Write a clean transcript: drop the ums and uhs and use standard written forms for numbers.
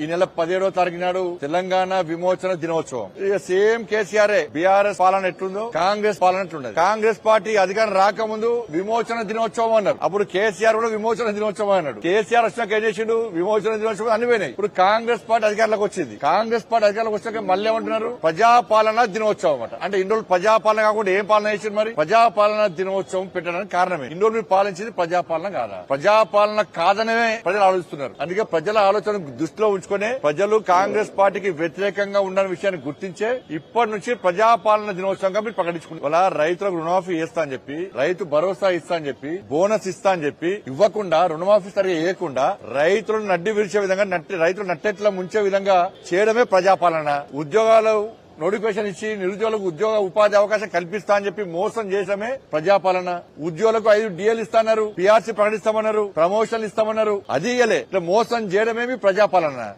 ఈ నెల 17వ తారీఖు నాడు తెలంగాణ విమోచన దినోత్సవం. ఇక సేమ్ కేసీఆర్ బీఆర్ఎస్ పాలన ఎట్లుందో కాంగ్రెస్ పాలన ఎట్లుండదు. కాంగ్రెస్ పార్టీ అధికారం రాకముందు విమోచన దినోత్సవం అన్నారు. అప్పుడు కేసీఆర్ కూడా విమోచన దినోత్సవం అన్నాడు. కేసీఆర్ వచ్చినాక ఏం చేసిండు? విమోచన దినోత్సవం అన్ని పోయినాయి. ఇప్పుడు కాంగ్రెస్ పార్టీ అధికారంలోకి వచ్చింది. కాంగ్రెస్ పార్టీ అధికారంలోకి వచ్చాక మళ్ళీ ఏమంటున్నారు? ప్రజాపాలన దినోత్సవం అన్నమాట. అంటే ఇన్ని రోజులు ప్రజాపాలన కాకుండా ఏం పాలన చేసింది? మరి ప్రజాపాలన దినోత్సవం పెట్టడానికి కారణమే ఇన్ని రోజులు మీరు పాలించింది ప్రజాపాలన కాదా? ప్రజాపాలన కాదనే ప్రజలు ఆలోచిస్తున్నారు. అందుకే ప్రజల ఆలోచన దృష్టిలో ఉంచుకునే ప్రజలు కాంగ్రెస్ పార్టీకి వ్యతిరేకంగా ఉన్న విషయాన్ని గుర్తించే ఇప్పటి నుంచి ప్రజాపాలన దినోత్సవంగా మీరు ప్రకటించుకుంటారు. అలా రైతులకు రుణమాఫీ చేస్తా అని చెప్పి, రైతు భరోసా ఇస్తా అని చెప్పి, బోనస్ ఇస్తా అని చెప్పి ఇవ్వకుండా, రుణమాఫీ సరిగా వేయకుండా రైతులను నడ్డి విరిచే విధంగా, రైతులు నట్టెట్లా ముంచే విధంగా చేయడమే ప్రజాపాలన. ఉద్యోగాలు నోటిఫికేషన్ ఇచ్చి నిరుద్యోగులకు ఉద్యోగ ఉపాధి అవకాశం కల్పిస్తా అని చెప్పి మోసం చేసమే ప్రజాపాలన. ఉద్యోగులకు 5 DL ఇస్తామన్నారు, PRC ప్రకటిస్తామన్నారు, ప్రమోషన్లు ఇస్తామన్నారు, అది ఇయ్యలే. ఇట్లా మోసం చేయడమేమి ప్రజాపాలన.